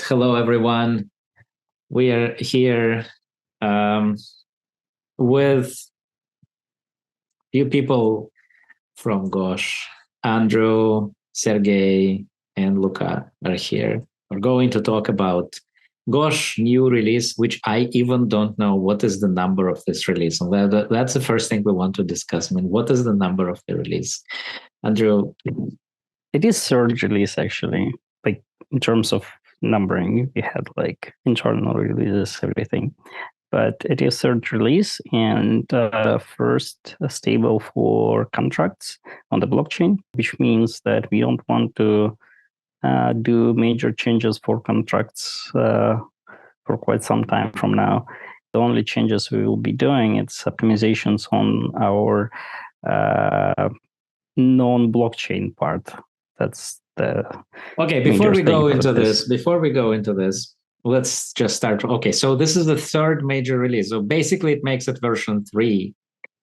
Hello, everyone. We are here with few people from Gosh. Andrew, Sergey, and Luca are here. We're going to talk about Gosh new release, which I even don't know what is the number of this release. And that's the first thing we want to discuss. I mean, what is the number of the release? Andrew? It is third release, actually. Like, in terms of numbering, we had like internal releases, everything. But it is third release and first stable for contracts on the blockchain, which means that we don't want to do major changes for contracts for quite some time from now. The only changes we will be doing is optimizations on our non-blockchain part. That's the Before we go into this, let's just start. Okay, so this is the third major release. So basically it makes it version 3.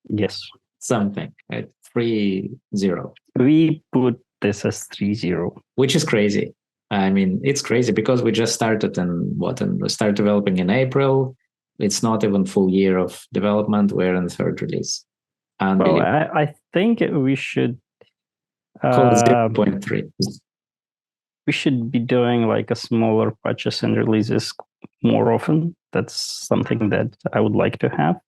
Yes. Something, right? 3.0. We put this as 3.0. Which is crazy. I mean, it's crazy because we just started and we started developing in April. It's not even full year of development. We're in the third release. Well, I think we should call it 0.3. We should be doing like a smaller patches and releases more often. That's something that I would like to have.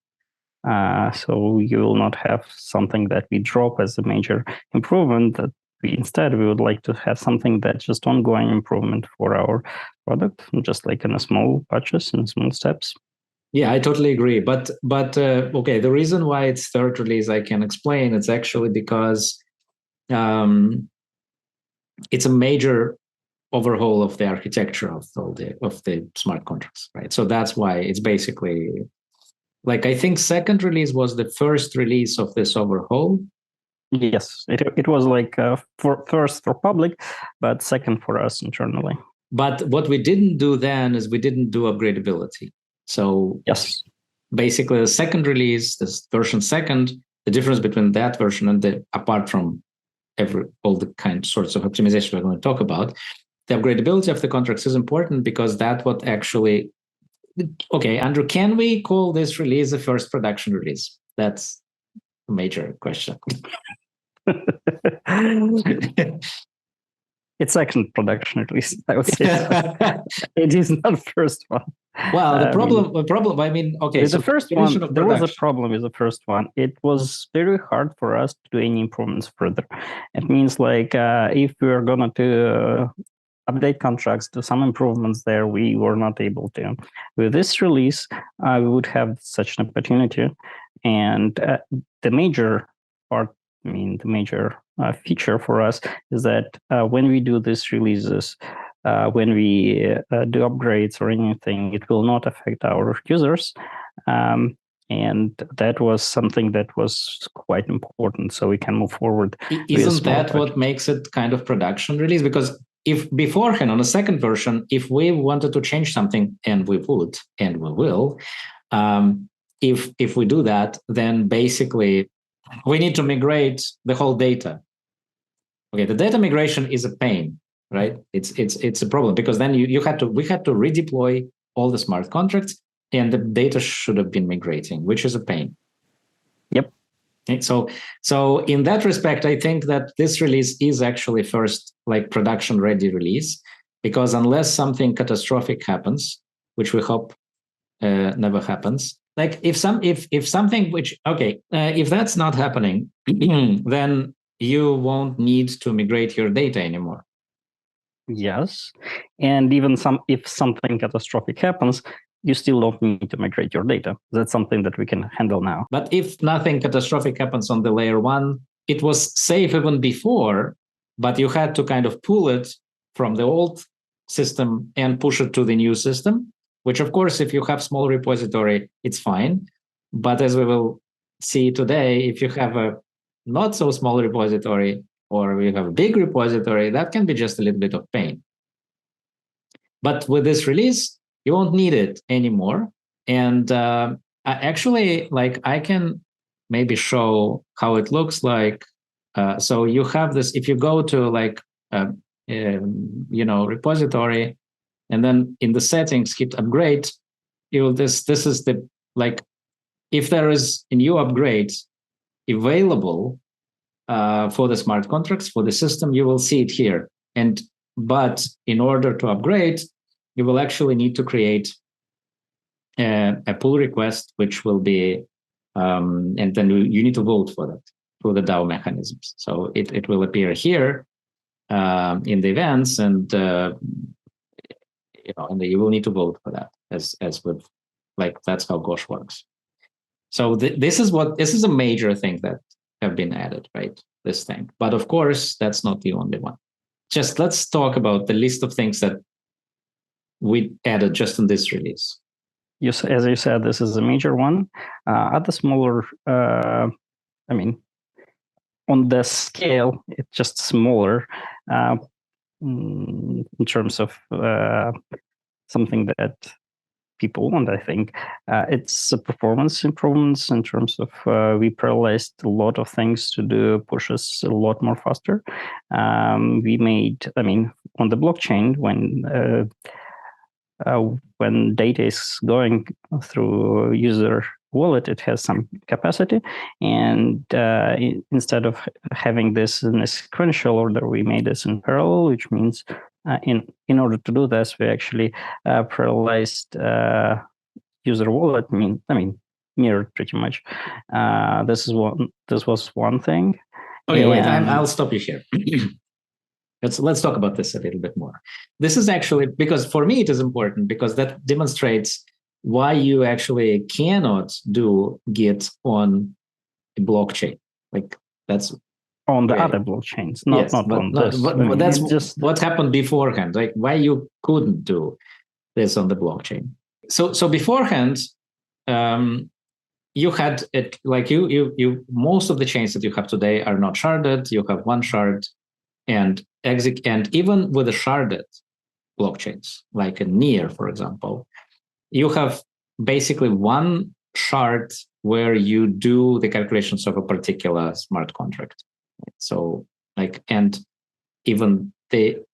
So you will not have something that we drop as a major improvement. That instead we would like to have something that's just ongoing improvement for our product, just like in a small patches and small steps. Yeah, I totally agree. But okay, the reason why it's third release I can explain. It's actually because it's a major overhaul of the architecture of the smart contracts, right? So that's why it's basically like, I think second release was the first release of this overhaul. Yes, it was like first for public, but second for us internally. But what we didn't do then is we didn't do upgradability. So yes, basically the second release, this version second, the difference between that version and apart from all the sorts of optimization we're going to talk about, the upgradability of the contracts is important because that's what actually. Okay, Andrew, can we call this release the first production release? That's a major question. It's second production release, I would say. It is not the first one. Well, the problem. I mean, okay. The first one, there was a problem with the first one. It was very hard for us to do any improvements further. It means like if we are gonna to update contracts, do some improvements there, we were not able to. With this release, we would have such an opportunity, and the major part. I mean, the major feature for us is that when we do these releases, when we do upgrades or anything, it will not affect our users. And that was something that was quite important, so we can move forward. Isn't that what makes it kind of production release? Because if beforehand on a second version, if we wanted to change something, and we would, and we will, if we do that, then basically we need to migrate the whole data. Okay, the data migration is a pain, right? It's a problem because then we had to redeploy all the smart contracts, and the data should have been migrating, which is a pain. Yep. Okay, so in that respect, I think that this release is actually first like production ready release, because unless something catastrophic happens, which we hope never happens. Like if something which if that's not happening, then you won't need to migrate your data anymore. Yes, and even if something catastrophic happens, you still don't need to migrate your data. That's something that we can handle now. But if nothing catastrophic happens on the layer 1, it was safe even before, but you had to kind of pull it from the old system and push it to the new system. Which, of course, if you have small repository, it's fine. But as we will see today, if you have a not so small repository or you have a big repository, that can be just a little bit of pain. But with this release, you won't need it anymore. And actually, like I can maybe show how it looks like. So you have this, if you go to like, repository, And then in the settings, hit upgrade. This is the, like, if there is a new upgrade available for the smart contracts, for the system, you will see it here. But in order to upgrade, you will actually need to create a pull request, which will be, and then you need to vote for that through the DAO mechanisms. So it will appear here in the events, and and you will need to vote for that, as with, like, that's how Gosh works. So this is a major thing that have been added, right? This thing, but of course that's not the only one. Just let's talk about the list of things that we added just in this release. Yes, as you said, this is a major one. Other smaller, I mean, on the scale, it's just smaller in terms of something that people want, I think. It's a performance improvements in terms of we parallelized a lot of things to do pushes a lot more faster. We made, I mean, on the blockchain, when data is going through user wallet, it has some capacity, and instead of having this in a sequential order, we made this in parallel, which means in order to do this, we actually parallelized user wallet. I mean, mirrored pretty much. This was one thing. Okay, wait, I'll stop you here. Let's talk about this a little bit more. This is actually, because for me it is important, because that demonstrates why you actually cannot do Git on a blockchain. Like, that's on the other blockchains, not on this. But that's just what happened beforehand. Like, why you couldn't do this on the blockchain. So beforehand, you had it, like, you most of the chains that you have today are not sharded. You have one shard, and even with the sharded blockchains, like a Near, for example, you have basically one shard where you do the calculations of a particular smart contract. So, like, and even the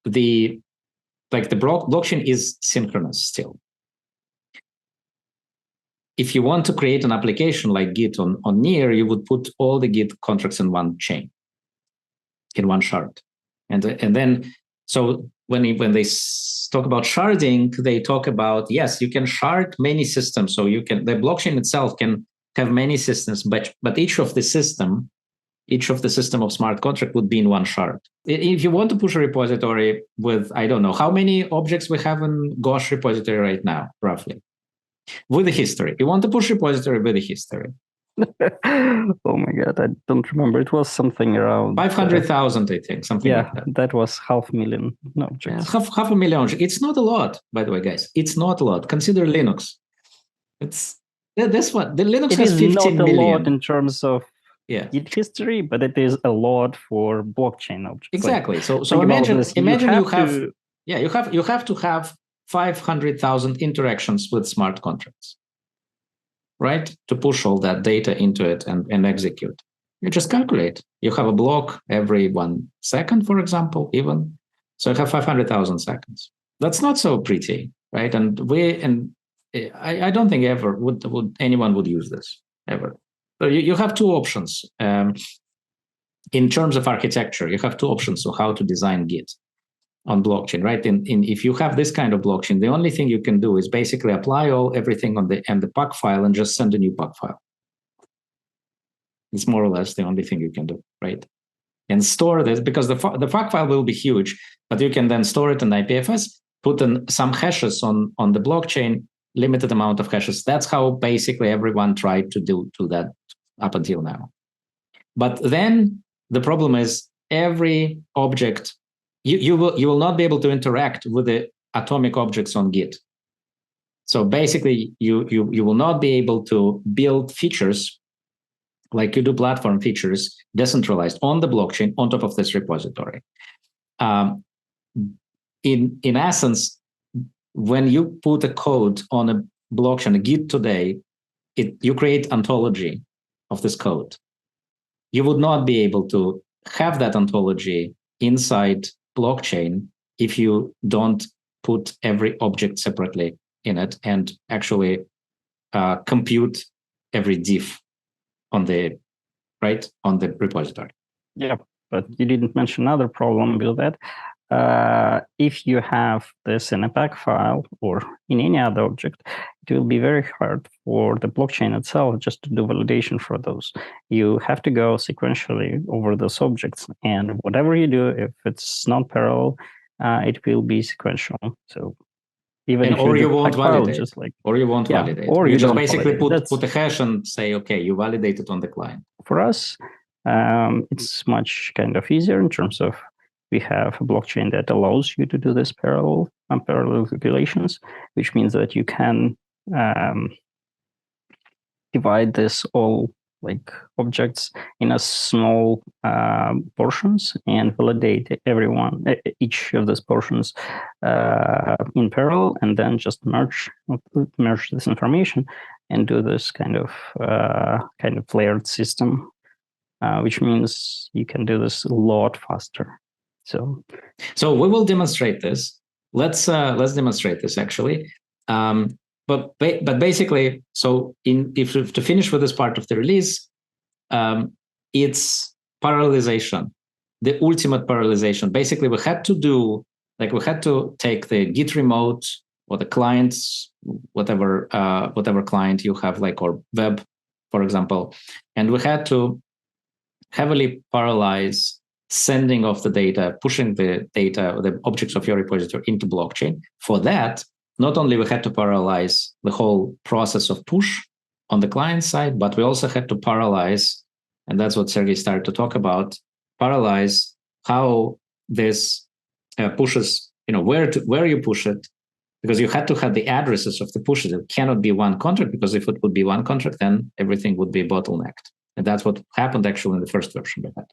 blockchain is synchronous still. If you want to create an application like Git on Near, you would put all the Git contracts in one chain, in one shard. And then, so when they talk about sharding, they talk about, yes, you can shard many systems. So the blockchain itself can have many systems, but each of the system of smart contract would be in one shard. If you want to push a repository with, I don't know, how many objects we have in Gosh repository right now, roughly, with the history. You want to push repository with the history. Oh my God, I don't remember. It was something around 500,000, I think, something like that. That was 500,000 objects. Yeah, half a million objects. It's not a lot, by the way, guys. It's not a lot. Consider Linux. It's this one. The Linux has 15 million. It is not a lot in terms of Git history, but it is a lot for blockchain objects. Exactly. Like, so imagine you have to have 500,000 interactions with smart contracts, right? To push all that data into it and execute. You just calculate. You have a block every 1 second, for example, even. So you have 500,000 seconds. That's not so pretty, right? And I don't think ever would anyone would use this ever. So you have two options. In terms of architecture, you have two options on how to design Git on blockchain, right? If you have this kind of blockchain, the only thing you can do is basically apply everything on the PUC file and just send a new PUC file. It's more or less the only thing you can do, right? And store this, because the PUC file will be huge, but you can then store it in IPFS, put in some hashes on the blockchain, limited amount of hashes. That's how basically everyone tried to do that up until now. But then the problem is every object, you will not be able to interact with the atomic objects on Git. So basically, you will not be able to build features like you do platform features decentralized on the blockchain on top of this repository. In essence, when you put a code on a blockchain, a Git today, you create ontology of this code. You would not be able to have that ontology inside blockchain if you don't put every object separately in it and actually compute every diff on the repository. Yeah, but you didn't mention another problem with that. If you have this in a pack file or in any other object, it will be very hard for the blockchain itself just to do validation for those. You have to go sequentially over those objects, and whatever you do, if it's not parallel, it will be sequential. So even if you won't validate, just like, or you won't validate, or you just basically put a hash and say, okay, you validate it on the client. For us, it's much kind of easier in terms of we have a blockchain that allows you to do this parallel calculations, which means that you can divide this all like objects in a small portions and validate each of those portions in parallel, and then just merge this information and do this kind of layered system, which means you can do this a lot faster. So we will demonstrate this. Let's demonstrate this actually. But basically, so to finish with this part of the release, it's parallelization, the ultimate parallelization. Basically, we had to take the Git remote or the clients, whatever client you have, like, or web, for example, and we had to heavily parallelize sending of the data, pushing the data, or the objects of your repository into blockchain. For that, not only we had to parallelize the whole process of push on the client side, but we also had to parallelize, and that's what Sergey started to talk about, parallelize how this pushes, where you push it, because you had to have the addresses of the pushes. It cannot be one contract, because if it would be one contract, then everything would be bottlenecked. And that's what happened actually in the first version of that.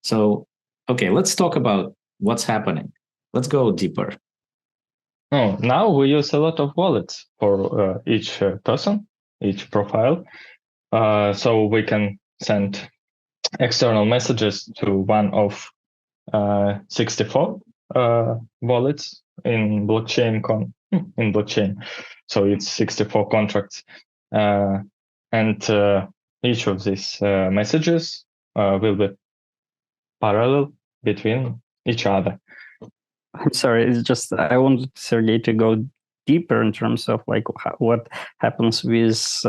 So, okay, let's talk about what's happening. Let's go deeper. Oh, now we use a lot of wallets for each person, each profile. So we can send external messages to one of 64 wallets in blockchain. So it's 64 contracts, and each of these messages will be parallel between each other. I'm sorry, it's just I wanted Sergey to go deeper in terms of like what happens with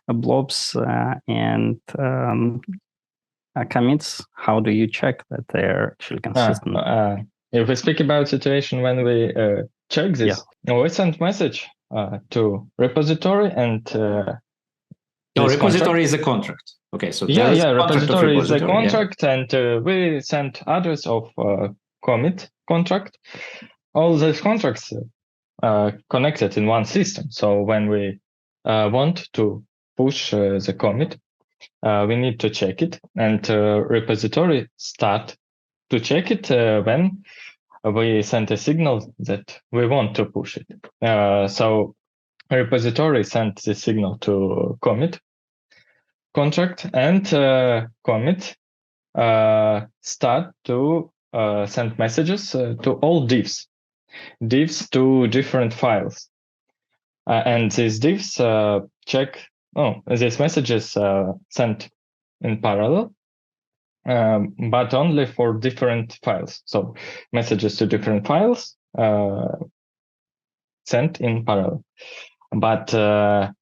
blobs and commits. How do you check that they're actually consistent? If we speak about situation when we check this, we send message to repository, and repository is a contract. Okay, so repository is a contract, and we send address of commit contract. All these contracts connected in one system. So when we want to push the commit, we need to check it, and repository start to check it when we send a signal that we want to push it. So repository sent the signal to commit contract, and commit start to send messages to all diffs to different files. And these diffs check, these messages sent in parallel, but only for different files. So messages to different files sent in parallel. But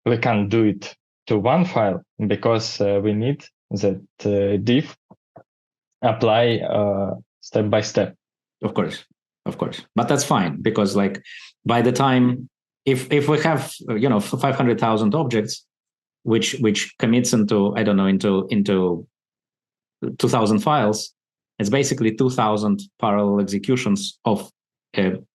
we can't do it to one file, because we need that diff apply step by step. Of course. But that's fine, because like by the time, if we have 500,000 objects, which commits into 2,000 files, it's basically 2,000 parallel executions of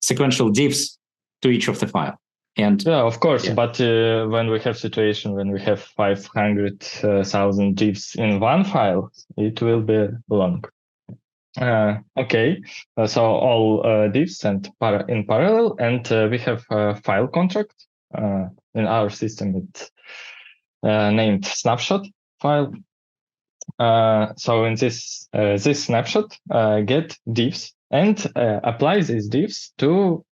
sequential diffs to each of the file. And yeah, of course. But when we have situation when we have 500,000 diffs in one file, it will be long. Okay, so all diffs sent in parallel, and we have a file contract in our system. It's named snapshot file. So in this snapshot, get diffs and apply these diffs to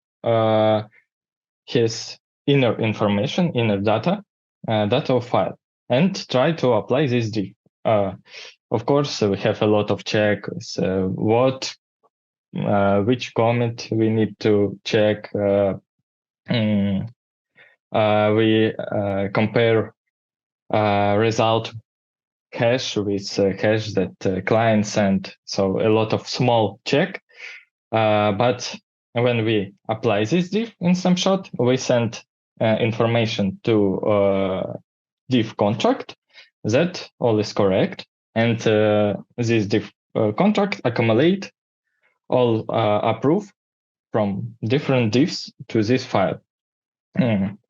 his inner information, inner data file, and try to apply this diff. Of course, we have a lot of checks. Which commit we need to check. We compare result hash with hash that client sent. So a lot of small check. But when we apply this diff in snapshot, we send information to diff contract that all is correct. And this diff contract accumulate all approve from different diffs to this file.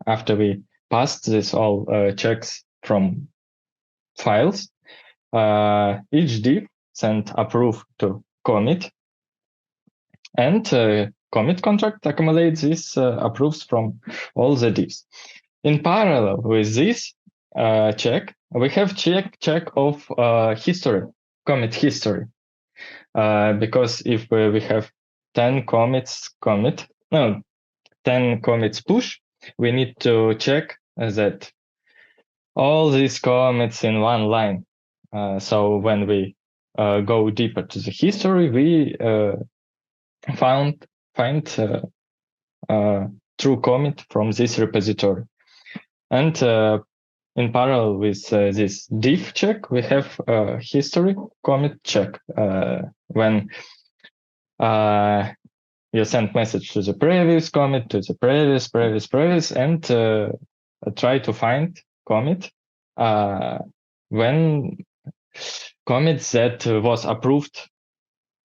After we passed this all checks from files, each diff send approve to commit, and commit contract accumulates this approves from all the diffs. In parallel with this check, we have check of history, commit history, because if we have 10 commits 10 commits push, we need to check that all these commits in one line. So when we go deeper to the history, we find true commit from this repository. And in parallel with this diff check, we have history commit check. When you send message to the previous commit, to the previous, and try to find commit when commits that was approved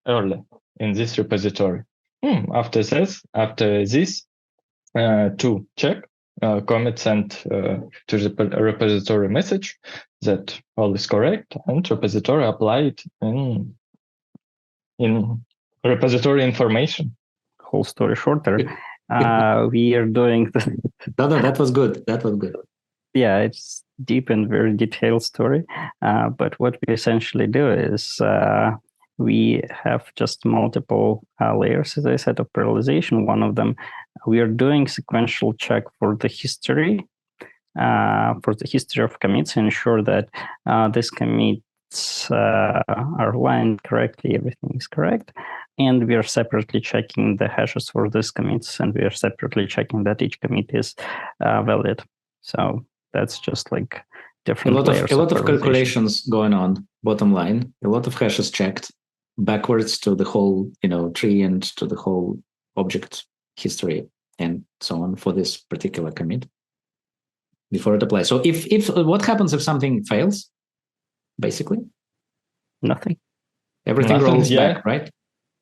early in this repository. After this, to check, commit sent to the repository message that all is correct, and repository applied in repository information. Whole story shorter, we are doing No, that was good. That was good. Yeah, it's deep and very detailed story. But what we essentially do is we have just multiple layers, as I said, of parallelization. One of them, we are doing sequential check for the history of commits, and ensure that these commits are lined correctly, everything is correct. And we are separately checking the hashes for these commits, and we are separately checking that each commit is valid. So that's just like different layers. A lot of calculations going on, bottom line. A lot of hashes checked backwards to the whole, tree and to the whole object history and so on for this particular commit before it applies. So if what happens if something fails? Basically, nothing. Everything rolls back, right?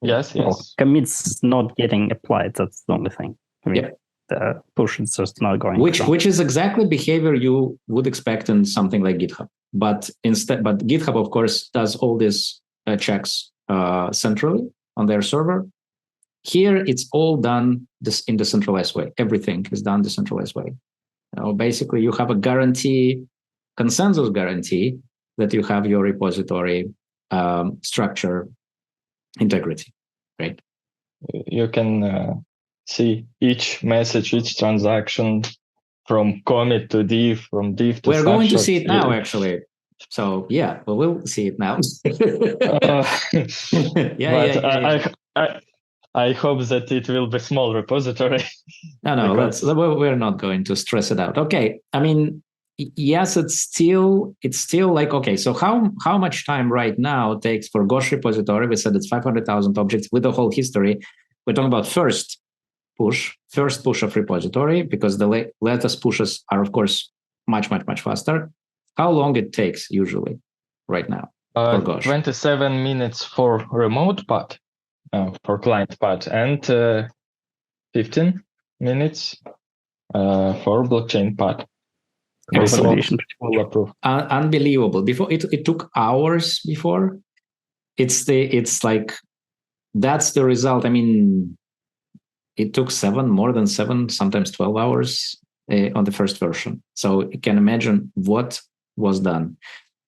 Yes. Well, commits not getting applied. That's the only thing. I mean, the push is just not going. Which is exactly behavior you would expect in something like GitHub. But GitHub, of course, does all these checks centrally on their server. Here, it's all done in decentralized way. Everything is done decentralized way. Basically, you have a consensus guarantee that you have your repository structure integrity, right? You can see each message, each transaction from commit to diff, from diff to We're snapshot. going to see it now, actually. So yeah, we'll see it now. I hope that it will be small repository. No, we're not going to stress it out. Okay, I mean, yes, it's still like, okay, so how much time right now takes for Gosh repository? We said it's 500,000 objects with the whole history. We're talking about first push of repository, because the latest pushes are, of course, much faster. How long it takes usually right now for Gosh? 27 minutes for remote part, for client part, and 15 minutes for blockchain part. Unbelievable. Before it took hours before. It's like that's the result. I mean, it took more than 7, sometimes 12 hours on the first version. So you can imagine what was done.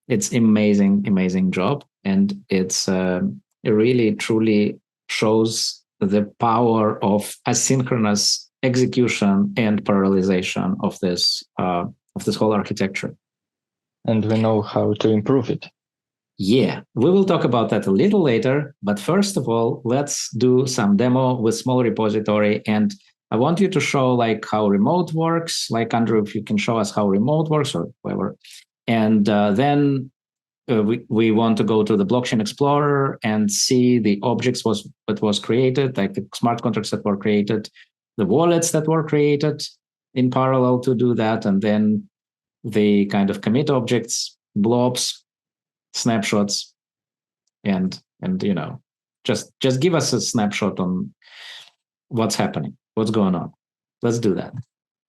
It's amazing job, and it's a really truly shows the power of asynchronous execution and parallelization of this whole architecture. And we know how to improve it. Yeah, we will talk about that a little later. But first of all, let's do some demo with small repository. And I want you to show like how remote works. Like Andrew, if you can show us how remote works or whatever. And then we want to go to the blockchain explorer and see the objects that was created, like the smart contracts that were created, the wallets that were created in parallel to do that, and then the kind of commit objects, blobs, snapshots, and just give us a snapshot on what's happening, what's going on. Let's do that.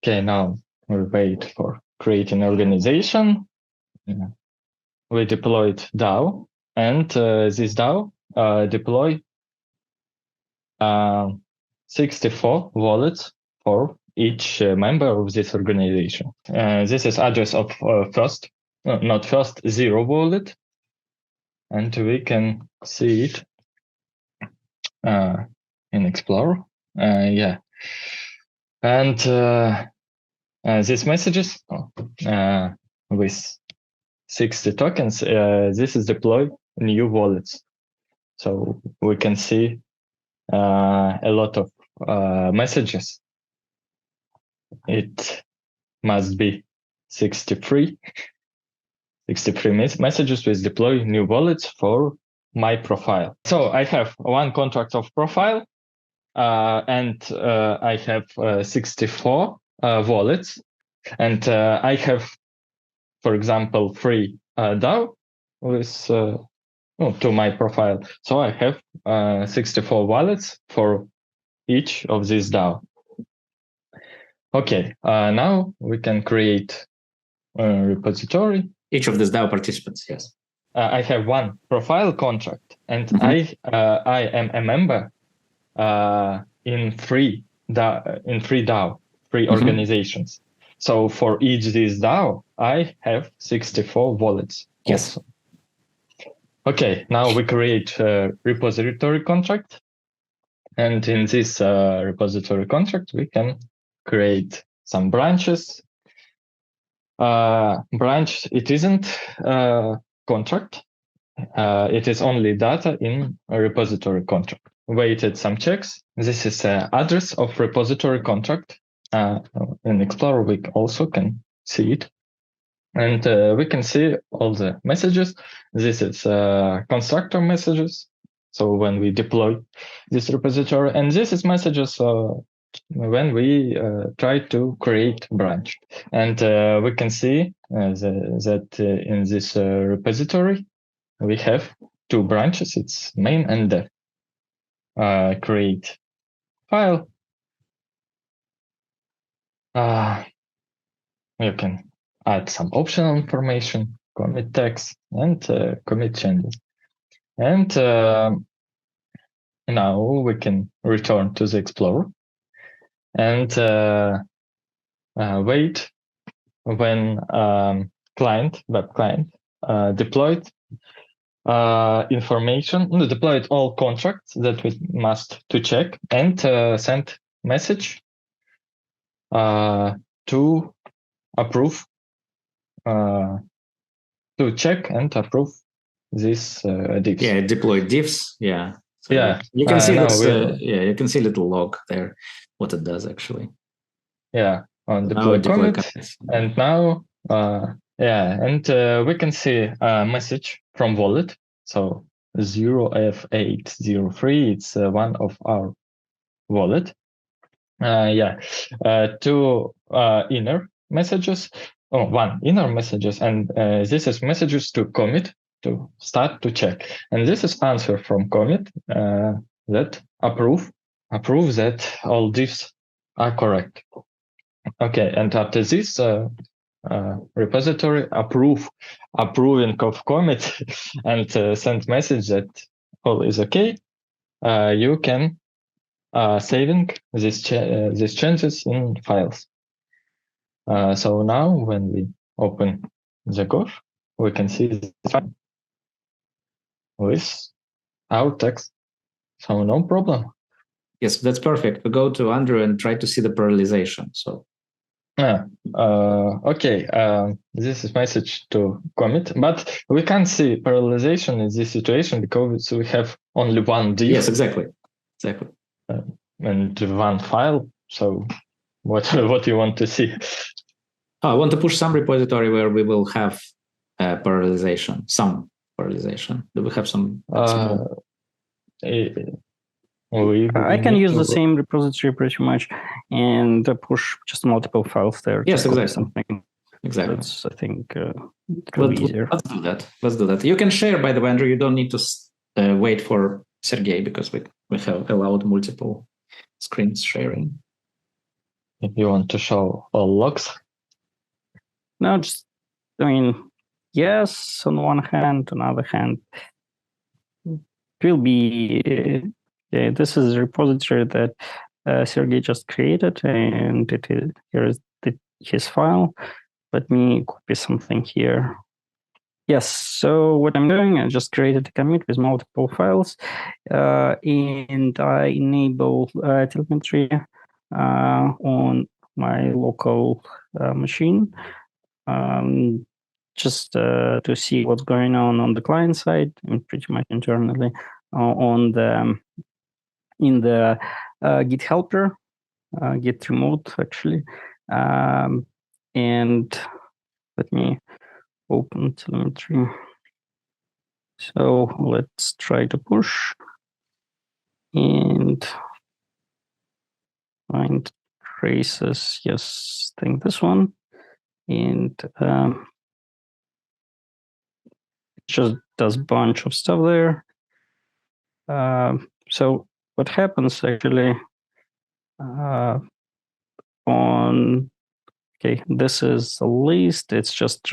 Okay, now we wait for creating organization. Yeah. We deployed DAO, and this DAO deploy 64 wallets for each member of this organization. This is address of zero wallet, and we can see it in Explorer. Yeah, and these messages with 60 tokens, this is deploy new wallets. So we can see a lot of messages. It must be 63 messages with deploy new wallets for my profile. So I have one contract of profile, and I have 64 wallets, and I have, for example, 3 DAO with to my profile. So I have 64 wallets for each of these DAO. Okay, now we can create a repository. Each of these DAO participants, yes. I have one profile contract, and I am a member in 3 DAO, 3 organizations. So for each this DAO, I have 64 wallets. Yes. Also. Okay, now we create a repository contract. And in this repository contract, we can create some branches. Branch, it isn't contract. It is only data in a repository contract. Waited some checks. This is the address of repository contract. In Explorer, we also can see it. And we can see all the messages. This is constructor messages. So when we deploy this repository, and this is messages when we try to create branch. And we can see that in this repository, we have 2 branches. It's main and dev. Create file. You can add some optional information, commit text, and commit changes. And now we can return to the Explorer and wait when web client deployed deployed all contracts that we must to check, and send message to approve, to check and approve this diffs. Yeah, deployed diffs. Yeah. So yeah. You can see this. You can see a little log there, what it does actually. Yeah, on deploy commit, and now and we can see a message from wallet. So 0F803, it's one of our wallet. 2 inner messages. One inner messages, and this is messages to commit, to start to check. And this is answer from commit that approve that all diffs are correct. Okay, and after this repository approving of commit and send message that all is okay, you can saving these changes in files. So now when we open the Gosh, we can see the file with our text. So no problem. Yes, that's perfect. We go to Andrew and try to see the parallelization. So. Okay. This is message to commit, but we can't see parallelization in this situation because we have only one diff. Yes, exactly. And one file. So what you want to see? I want to push some repository where we will have parallelization, some parallelization. Do we have some? I can use the same repository pretty much and push just multiple files there. Yes, exactly. Something. Exactly. That's, I think, easier. Let's do that. You can share, by the way, Andrew. You don't need to wait for Sergey because we have allowed multiple screens sharing. If you want to show all logs? No, yes, on one hand, on the other hand, it will be, this is a repository that Sergey just created, and here is his file. Let me copy something here. Yes, so what I'm doing, I just created a commit with multiple files, and I enable telemetry on my local machine, just to see what's going on the client side and pretty much internally in the Git helper, Git remote actually, and let me open telemetry. So let's try to push and find traces. Yes, I think this one. And just does a bunch of stuff there. So what happens actually this is a list. It's just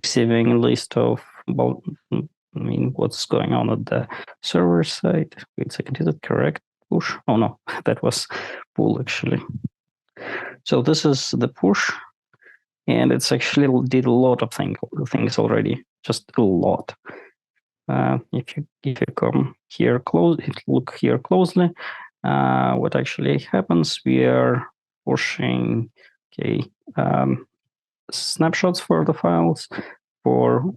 receiving a list of what's going on at the server side. Wait a second, is it correct? Push? Oh no, that was pull actually. So this is the push, and it's actually did a lot of things already, just a lot. If you come here look here closely, what actually happens? We are pushing snapshots for the files. For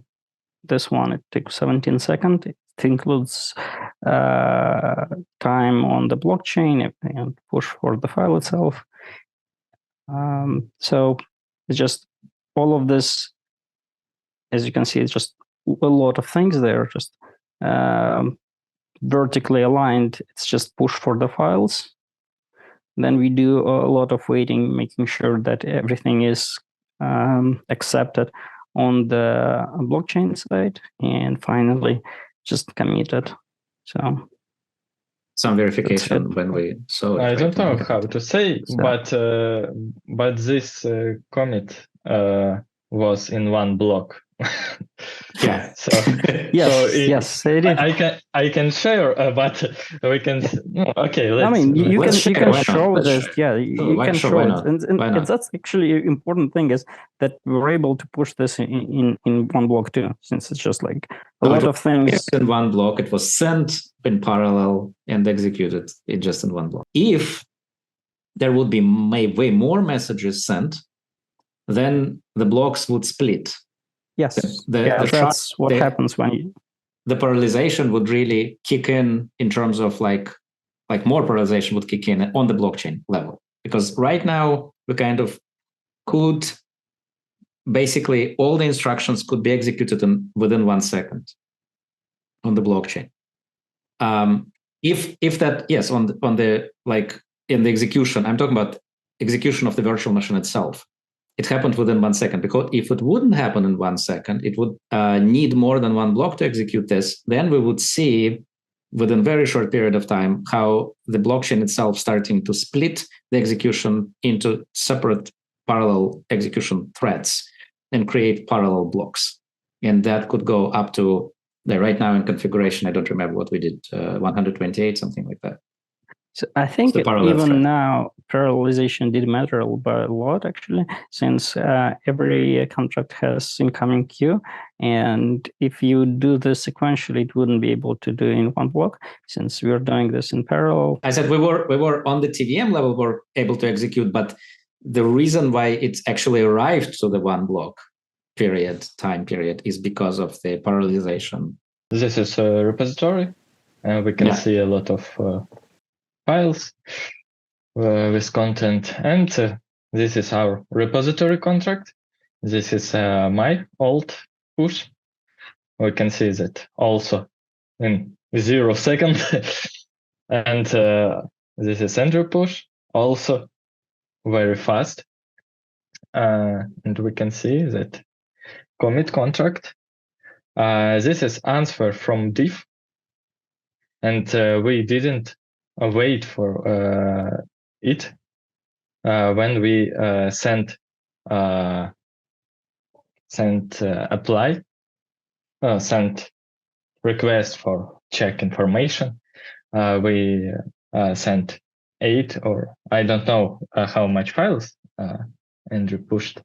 this one, it takes 17 seconds. It includes time on the blockchain and push for the file itself. So it's just all of this, as you can see, it's just a lot of things there, just vertically aligned. It's just push for the files. Then we do a lot of waiting, making sure that everything is accepted on the blockchain side, and finally just committed. So some verification when we saw it. I don't know how to say, but this commit was in one block. Yeah. So yes, it is. I can share, but we can. Okay, you can show this. Yeah, you can show it, and that's actually an important thing is that we're able to push this in one block too, since it's just like a lot of things in one block. It was sent in parallel and executed it just in one block. If there would be way more messages sent, then the blocks would split. Yes, that's what happens when the parallelization would really kick in terms of like more parallelization would kick in on the blockchain level, because right now we kind of could basically all the instructions could be executed within 1 second on the blockchain. If that, yes, on the like in the execution, I'm talking about execution of the virtual machine itself. It happened within 1 second, because if it wouldn't happen in 1 second, it would need more than one block to execute this. Then we would see within a very short period of time how the blockchain itself starting to split the execution into separate parallel execution threads and create parallel blocks. And that could go up to right now in configuration. I don't remember what we did, 128, something like that. So I think even now, parallelization did matter a lot, actually, since every contract has incoming queue. And if you do this sequentially, it wouldn't be able to do in one block, since we're doing this in parallel. I said we were on the TVM level, we're able to execute, but the reason why it's actually arrived to the one block time period is because of the parallelization. This is a repository. We can see a lot of files with content, and this is our repository contract. This is my old push. We can see that also in 0 seconds. And this is Andrew push, also very fast. And we can see that commit contract. This is answer from diff. And we didn't wait for it when we sent request for check information. We sent 8, or I don't know how much files Andrew pushed,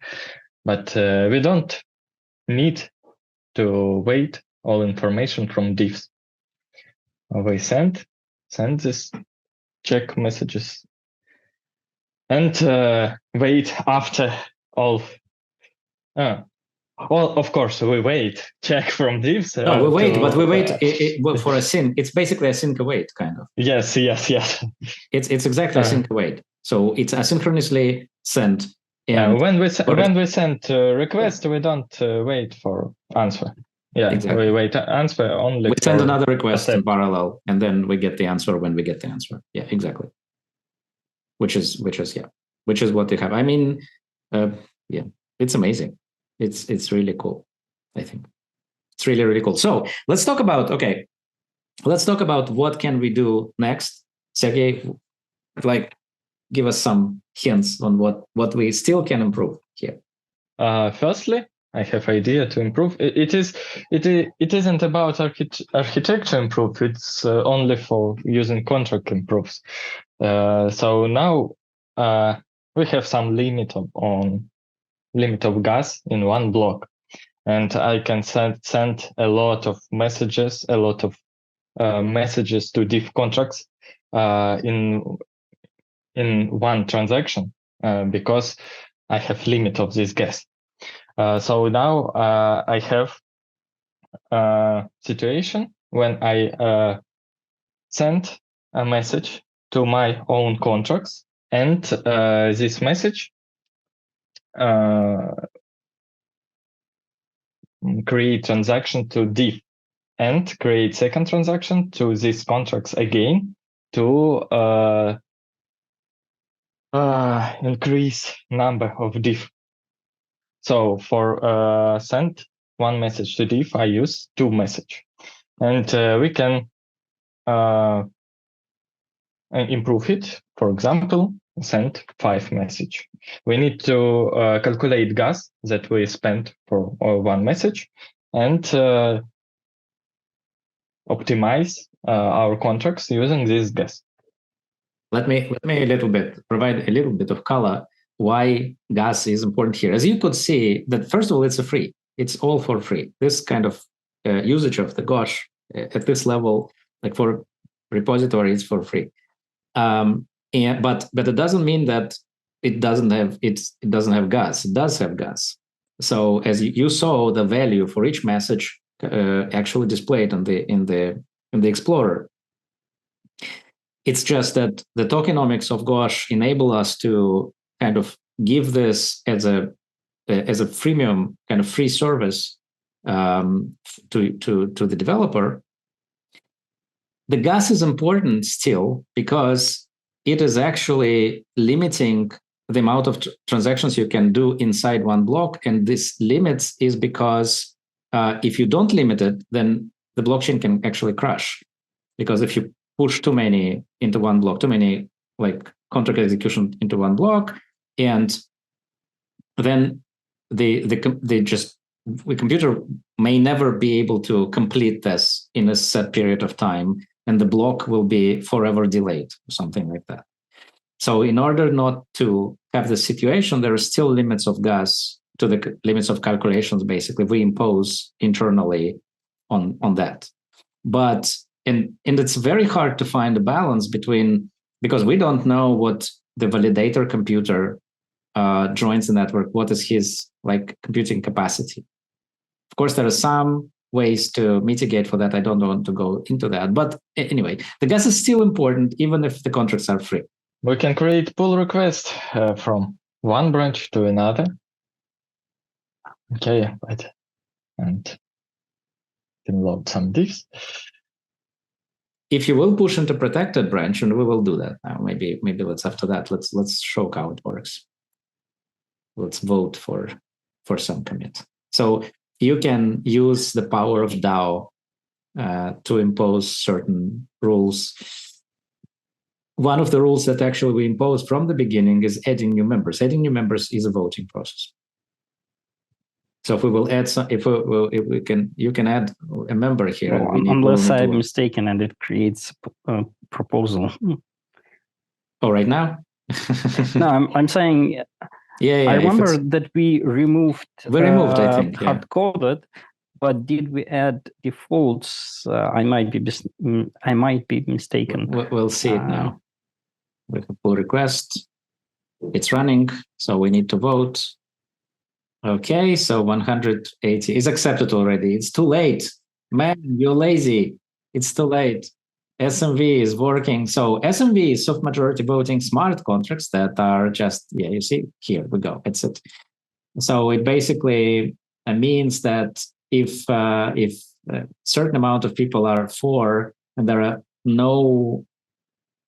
but we don't need to wait all information from diffs. We send this check messages and wait after all. Well, of course, we wait check from diffs. No, we wait, but we wait for a sync. It's basically a sync await kind of. Yes. It's exactly a sync await. So it's asynchronously sent. And when we send request, we don't wait for answer. Yeah, exactly. We wait answer only. We send another request in parallel, and then we get the answer when we get the answer. Yeah, exactly. Which is what they have. I mean, it's amazing. It's really cool. I think it's really, really cool. So let's talk about what can we do next. Sergey, give us some hints on what we still can improve here. Firstly, I have idea to improve. It isn't about architecture improve. It's only for using contract improves. So now we have some limit of gas in one block, and I can send a lot of messages, to diff contracts in one transaction because I have limit of this gas. So now I have a situation when I send a message to my own contracts, and this message create transaction to diff and create second transaction to these contracts again to increase number of diff. So for send one message to diff, I use 2 message, and we can improve it. For example, send 5 message. We need to calculate gas that we spent for one message and optimize our contracts using this gas. Let me provide a little bit of color why gas is important here. As you could see, that first of all, it's all for free. This kind of usage of the Gosh at this level, like for repository, it's for free. But it doesn't mean that it doesn't have gas. It does have gas. So as you saw, the value for each message actually displayed in the Explorer. It's just that the tokenomics of Gosh enable us to kind of give this as a freemium kind of free service to the developer. The gas is important still because it is actually limiting the amount of transactions you can do inside one block, and this limits is because if you don't limit it, then the blockchain can actually crash, because if you push too many into one block, too many like contract execution into one block, and then the computer may never be able to complete this in a set period of time, and the block will be forever delayed or something like that. So in order not to have the situation, there are still limits of gas to the limits of calculations, basically, we impose internally on that. But and it's very hard to find a balance between, because we don't know what the validator computer joins the network, what is his like computing capacity. Of course, there are some ways to mitigate for that. I don't want to go into that. But anyway, the gas is still important, even if the contracts are free. We can create pull request from one branch to another. Okay, right. And can load some diffs. If you will push into protected branch, and we will do that now. Maybe let's after that. Let's show how it works. Let's vote for some commit. So you can use the power of DAO to impose certain rules. One of the rules that actually we impose from the beginning is adding new members. Adding new members is a voting process. So if we will add some, if we can, you can add a member here. Well, unless I'm mistaken and it creates a proposal. Oh, right now? No, I'm saying. Yeah. I remember that we removed. I think. Hard coded, but did we add defaults? I might be mistaken. We'll see it now. We have pull request. It's running, so we need to vote. Okay, so 180 is accepted already. It's too late. Man, you're lazy. It's too late. SMV is working. So SMV is soft majority voting smart contracts that are just, you see, here we go. It's it. So it basically means that if a certain amount of people are for and there are no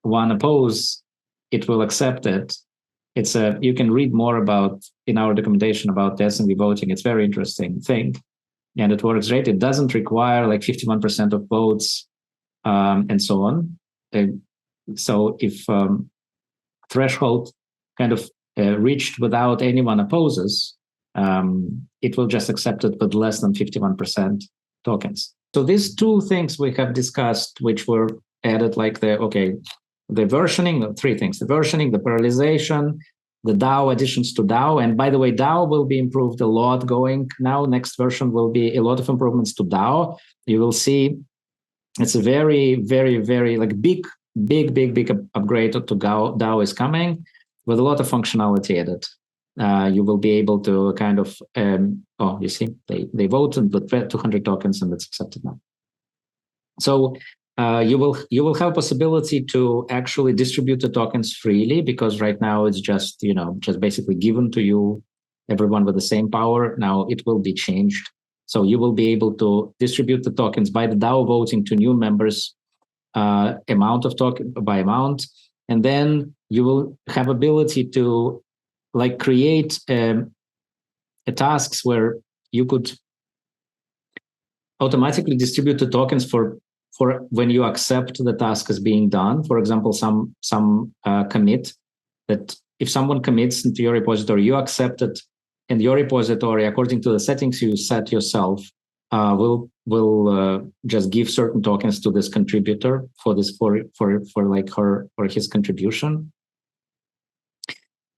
one opposed, it will accept it. It's you can read more about in our documentation about the SMV voting. It's a very interesting thing, and it works great. It doesn't require like 51% of votes and so on. So if threshold kind of reached without anyone opposes, it will just accept it with less than 51% tokens. So these two things we have discussed, which were added, like the versioning, three things: the versioning, the parallelization, the DAO additions to DAO. And by the way, DAO will be improved a lot going now. Next version will be a lot of improvements to DAO. You will see it's a very, very, very like big upgrade to DAO is coming with a lot of functionality added. You will be able to kind of, you see, they voted with 200 tokens and it's accepted now. So you will have possibility to actually distribute the tokens freely, because right now it's just basically given to you, everyone with the same power. Now it will be changed, so you will be able to distribute the tokens by the DAO voting to new members, amount of token by amount, and then you will have ability to like create tasks where you could automatically distribute the tokens for when you accept the task as being done. For example, some commit, that if someone commits into your repository, you accept it, and your repository, according to the settings you set yourself, will just give certain tokens to this contributor for like her or his contribution.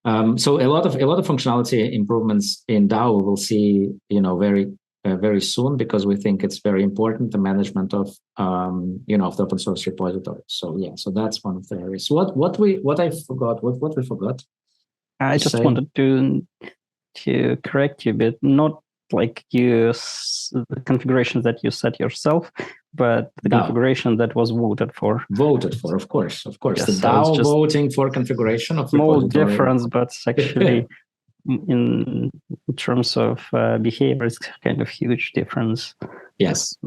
So a lot of functionality improvements in DAO we will see, very soon, because we think it's very important, the management of of the open source repository. So so that's one of the areas. What we forgot. I just wanted to correct you a bit, not like the configuration that you set yourself, but the configuration that was voted for. Voted for, of course. Yes, the DAO voting for configuration of small repository. Difference, but it's actually in terms of behavior, it's kind of huge difference. Yes.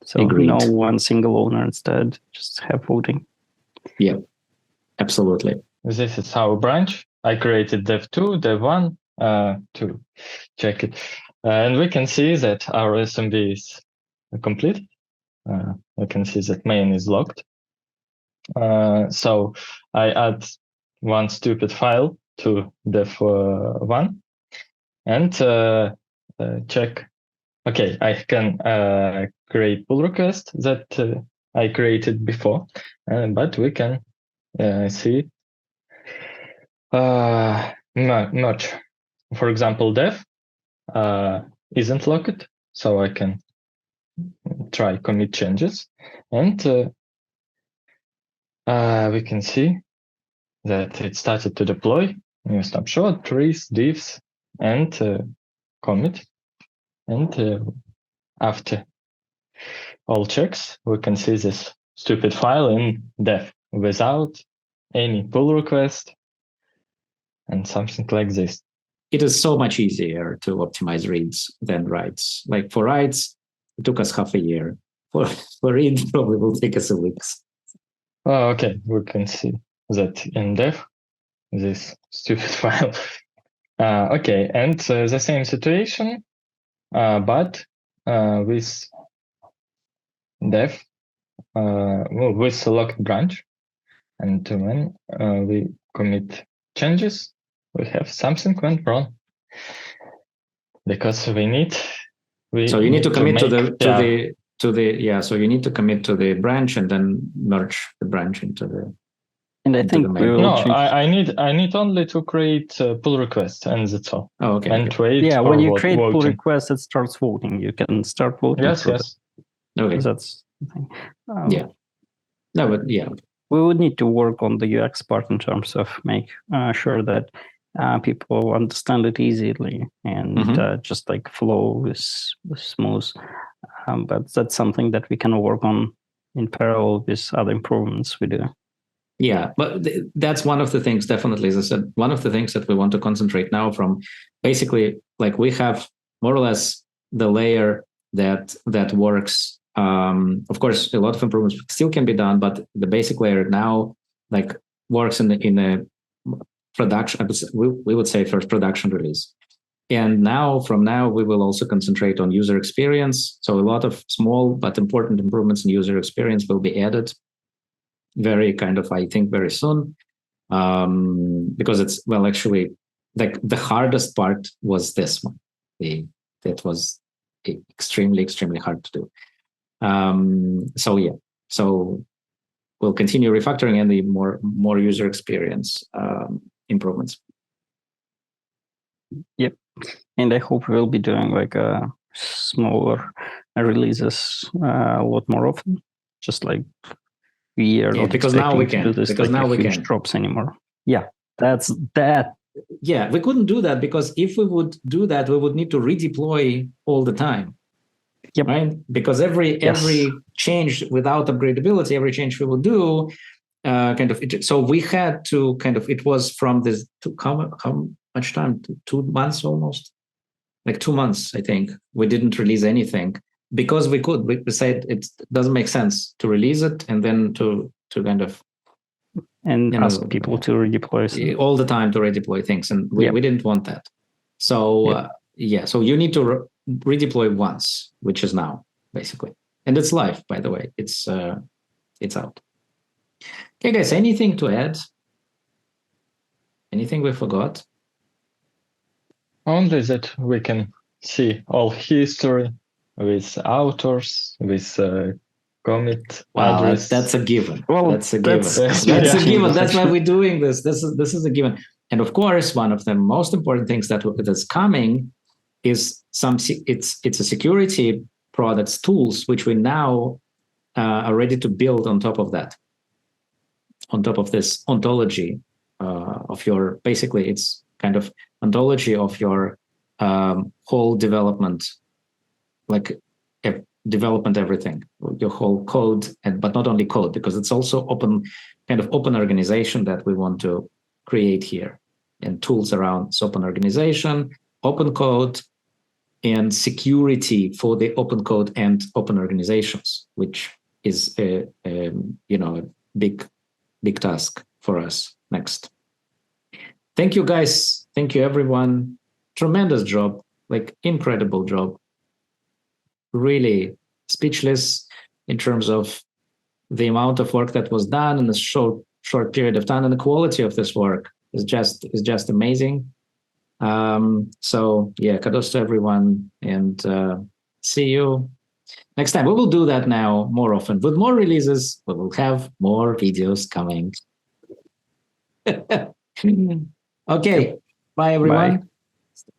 So agreed. No one single owner, instead just have voting. Yeah, absolutely. This is our branch. I created dev2, dev1 to check it. And we can see that our SMB is complete. I can see that main is locked. So I add one stupid file to dev1 and check. Okay, I can create pull request that I created before, but we can see Merge. For example, dev isn't locked, so I can try commit changes, and we can see that it started to deploy new snapshot, trees, diffs, and commit. And after all checks, we can see this stupid file in dev without any pull request and something like this. It is so much easier to optimize reads than writes. Like for writes, it took us half a year. For reads, probably will take us a week. Oh, okay, we can see that in dev, this stupid file. Okay, and the same situation, but with dev, with locked branch. And when we commit changes, we have something went wrong because we need. So you need to commit to the So you need to commit to the branch and then merge the branch into the. And I think we will I need only to create a pull request, and that's all. Oh, okay. And wait. Yeah, when you create pull request, it starts voting. You can start voting. Yes. Okay. That's the thing. Yeah. No, but yeah. We would need to work on the UX part in terms of make sure that people understand it easily and just like flow with smooth. But that's something that we can work on in parallel with other improvements we do. Yeah, but that's one of the things, definitely, as I said, one of the things that we want to concentrate now from basically, like we have more or less the layer that works. Of course, a lot of improvements still can be done, but the basic layer now like works in a production. We would say first production release, and from now we will also concentrate on user experience. So a lot of small but important improvements in user experience will be added. I think very soon, because it's actually like the hardest part was this one. That was extremely hard to do. So we'll continue refactoring and the more user experience improvements. Yep, and I hope we'll be doing like smaller releases a lot more often, just like. We are not because now we can do this because like now we huge can drops anymore. Yeah, that's that. Yeah, we couldn't do that because if we would do that, we would need to redeploy all the time. Yep. Right? Because every change without upgradability, every change we will do, so we had to it was from this how much time? 2 months almost, like 2 months. I think we didn't release anything. Because we said it doesn't make sense to release it and then to ask people to redeploy all the time to redeploy things, and we didn't want that. So so you need to redeploy once, which is now basically, and it's live. By the way, it's out. Okay, guys, anything to add? Anything we forgot? Only that we can see all history. With authors, with commit address. That's a given. Well, that's a given. That's a given. That's why we're doing this. This is a given. And of course, one of the most important things that's coming is it's a security products tools which we now are ready to build on top of that. On top of this ontology of your, basically, it's kind of ontology of your whole development. Like development, everything, your whole code, but not only code, because it's also open organization that we want to create here, and tools around open organization, open code, and security for the open code and open organizations, which is a big task for us next. Thank you, guys. Thank you, everyone. Tremendous job, like incredible job. Really speechless in terms of the amount of work that was done in a short period of time, and the quality of this work is just amazing. So yeah, kudos to everyone, and see you next time. We will do that now more often with more releases. We will have more videos coming. Okay. Bye, everyone.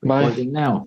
Bye. Recording now.